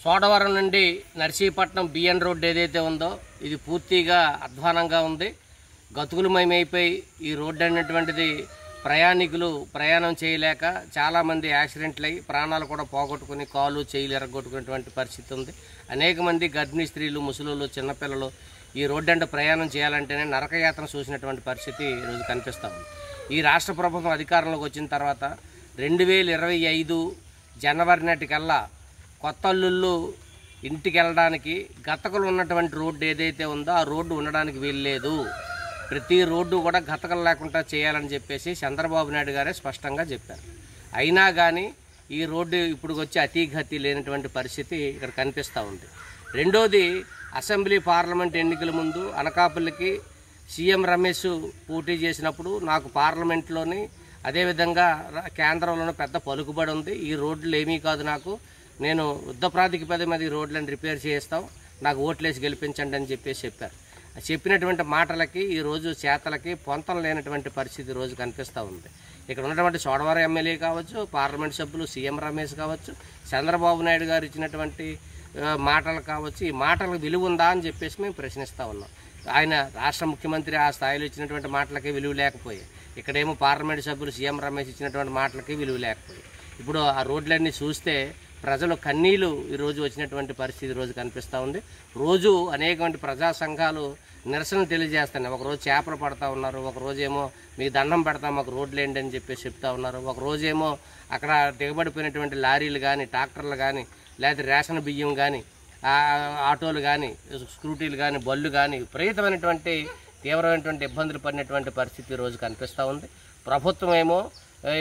సోడవరం నుండి Narsipatnam B N road ఏదైతే ఉందో ఇది పూర్తిగా అధ్వానంగా ఉంది. గతుకులమయమైపోయి ఈ రోడ్డు అనేటువంటిది ప్రయాణికులు ప్రయాణం చేయలేక చాలామంది యాక్సిడెంట్లు అయ్యి ప్రాణాలు కూడా పోగొట్టుకుని కాలు చేయిలు ఎరగొట్టుకునేటువంటి పరిస్థితి ఉంది. అనేక మంది గర్భిణీ స్త్రీలు, ముసలులు, చిన్నపిల్లలు ఈ రోడ్డు అంటే ప్రయాణం చేయాలంటేనే నరకయాత్ర చూసినటువంటి పరిస్థితి ఈరోజు కనిపిస్తూ ఉంది. ఈ రాష్ట్ర ప్రభుత్వం అధికారంలోకి వచ్చిన తర్వాత 2025 జనవరి నాటికల్లా కొత్త అల్లుళ్ళు ఇంటికి వెళ్ళడానికి గతకలు ఉన్నటువంటి రోడ్డు ఏదైతే ఉందో ఆ రోడ్డు ఉండడానికి వీల్లేదు. ప్రతి రోడ్డు కూడా గతకలు లేకుండా చేయాలని చెప్పేసి చంద్రబాబు నాయుడు గారే స్పష్టంగా చెప్పారు. అయినా కానీ ఈ రోడ్డు ఇప్పుడు వచ్చి అతీగతి లేనటువంటి పరిస్థితి ఇక్కడ కనిపిస్తూ ఉంది. రెండోది, అసెంబ్లీ పార్లమెంట్ ఎన్నికల ముందు అనకాపల్లికి సీఎం రమేష్ పోటీ చేసినప్పుడు నాకు పార్లమెంట్లోని అదేవిధంగా కేంద్రంలోనూ పెద్ద పలుకుబడి ఉంది. ఈ రోడ్లు ఏమీ కాదు, నేను యుద్ధ ప్రాతిపదిక మీద ఈ రోడ్లను రిపేర్ చేస్తాం, నాకు ఓట్లేసి గెలిపించండి అని చెప్పేసి చెప్పారు. చెప్పినటువంటి మాటలకి ఈరోజు చేతలకి పొంతం లేనటువంటి పరిస్థితి ఈరోజు కనిపిస్తూ ఉంది. ఇక్కడ ఉన్నటువంటి సోడవరం ఎమ్మెల్యే కావచ్చు, పార్లమెంట్ సభ్యులు సీఎం రమేష్ కావచ్చు, చంద్రబాబు నాయుడు గారు ఇచ్చినటువంటి మాటలు కావచ్చు, ఈ మాటలకు విలువ ఉందా అని చెప్పేసి మేము ప్రశ్నిస్తూ ఉన్నాం. ఆయన రాష్ట్ర ముఖ్యమంత్రి ఆ స్థాయిలో ఇచ్చినటువంటి మాటలకి విలువ లేకపోయాయి. ఇక్కడేమో పార్లమెంట్ సభ్యులు సీఎం రమేష్ ఇచ్చినటువంటి మాటలకి విలువ లేకపోయాయి. ఇప్పుడు ఆ రోడ్లన్నీ చూస్తే ప్రజలు కన్నీళ్ళు ఈరోజు వచ్చినటువంటి పరిస్థితి ఈరోజు కనిపిస్తూ ఉంది. రోజు అనేకమంది ప్రజా సంఘాలు నిరసన తెలియజేస్తున్నాయి. ఒకరోజు చేపలు పడతా ఉన్నారు, ఒకరోజేమో మీకు దండం పెడతాం మాకు రోడ్లు ఏంటి అని చెప్పేసి చెప్తా ఉన్నారు. ఒకరోజేమో అక్కడ దిగబడిపోయినటువంటి లారీలు కానీ, ట్రాక్టర్లు కానీ, లేదా రేషన్ బియ్యం కానీ, ఆటోలు కానీ, స్కూటీలు కానీ, బళ్ళు కానీ విపరీతమైనటువంటి తీవ్రమైనటువంటి ఇబ్బందులు పడినటువంటి పరిస్థితి ఈరోజు కనిపిస్తూ ఉంది. ప్రభుత్వం ఏమో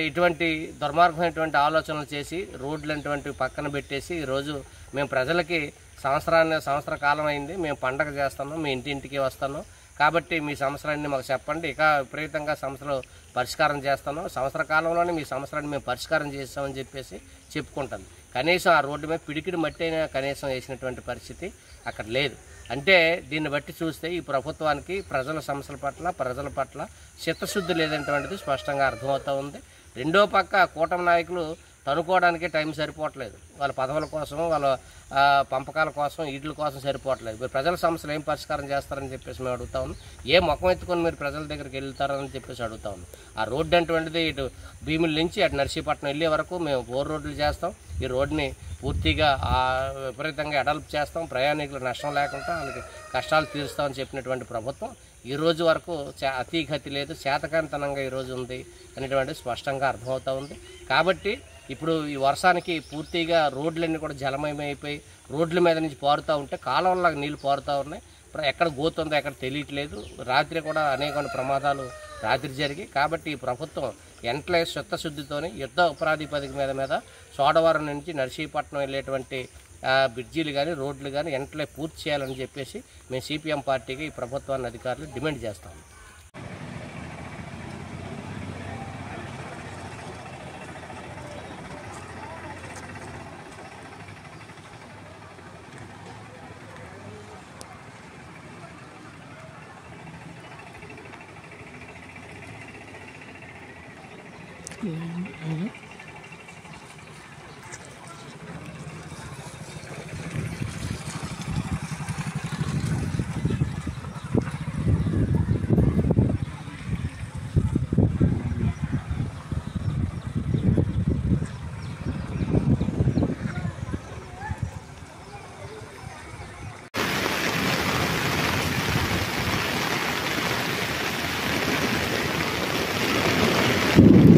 ఇటువంటి దుర్మార్గమైనటువంటి ఆలోచనలు చేసి రోడ్లు అనేటువంటి పక్కన పెట్టేసి ఈరోజు మేము ప్రజలకి సంవత్సర కాలం అయింది, మేము పండగ చేస్తున్నాం, మీ ఇంటింటికి వస్తున్నాం కాబట్టి మీ సమస్యలన్నీ మాకు చెప్పండి, ఇక విపరీతంగా సమస్యలు పరిష్కారం చేస్తాను, సంవత్సర కాలంలోనే మీ సమస్యలన్నీ మేము పరిష్కారం చేస్తామని చెప్పేసి చెప్పుకుంటాను. కనీసం ఆ రోడ్డు మీద పిడికిడి మట్టి అయినా కనీసం వేసినటువంటి పరిస్థితి అక్కడ లేదు. అంటే దీన్ని బట్టి చూస్తే ఈ ప్రభుత్వానికి ప్రజల సమస్యల పట్ల, ప్రజల పట్ల చిత్తశుద్ధి లేదనేటువంటిది స్పష్టంగా అర్థమవుతూ ఉంది. రెండో పక్క కూటమి నాయకులు తనుకోవడానికి టైం సరిపోవట్లేదు. వాళ్ళ పదవుల కోసం, వాళ్ళ పంపకాల కోసం, ఈట్ల కోసం సరిపోవట్లేదు. మీరు ప్రజల సమస్యలు ఏం పరిష్కారం చేస్తారని చెప్పేసి మేము అడుగుతా ఉన్నాం. ఏ ముఖం ఎత్తుకొని మీరు ప్రజల దగ్గరికి వెళ్తారని చెప్పేసి అడుగుతా ఉన్నాం. ఆ రోడ్డు అటువంటిది ఇటు భీముల నుంచి అటు నర్సీపట్నం వెళ్ళే వరకు మేము 4 రోడ్లు చేస్తాం. ఈ రోడ్డుని పూర్తిగా విపరీతంగా ఎడల్ప్ చేస్తాం, ప్రయాణికులు నష్టం లేకుండా వాళ్ళకి కష్టాలు తీరుస్తామని చెప్పినటువంటి ప్రభుత్వం ఈ రోజు వరకు అతీగతి లేదు, చేతకానితనంగా ఈరోజు ఉంది అనేటువంటిది స్పష్టంగా అర్థమవుతూ ఉంది. కాబట్టి ఇప్పుడు ఈ వర్షానికి పూర్తిగా రోడ్లన్నీ కూడా జలమయమైపోయి రోడ్ల మీద నుంచి పారుతూ ఉంటే కాలువల్లాగా నీళ్లు పారుతూ ఉన్నాయి. ఎక్కడ గోతుందో ఎక్కడ తెలియట్లేదు. రాత్రి కూడా అనేక ప్రమాదాలు రాత్రి జరిగి కాబట్టి ఈ ప్రభుత్వం వెంటనే చిత్తశుద్ధితోని యుద్ధ ప్రాతిపదిక మీద సోడవరం నుంచి నర్సీపట్నం వెళ్ళేటువంటి బ్రిడ్జీలు కానీ, రోడ్లు కానీ వెంటనే పూర్తి చేయాలని చెప్పేసి మేము సిపిఎం పార్టీకి ఈ ప్రభుత్వాన్ని అధికారులు డిమాండ్ చేస్తాము.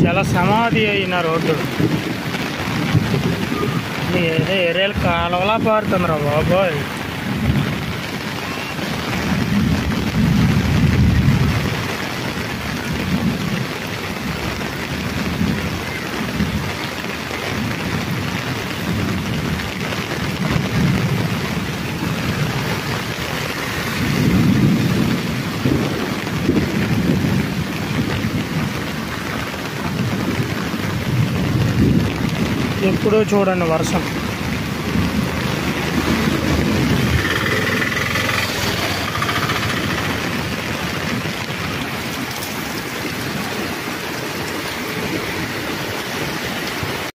చాలా సమాధి అయిన రోడ్డు ఏదో ఏరియాలు కాలువలా పారుతుందిరా బాబోయ్. ఎప్పుడూ చూడండి వర్షం.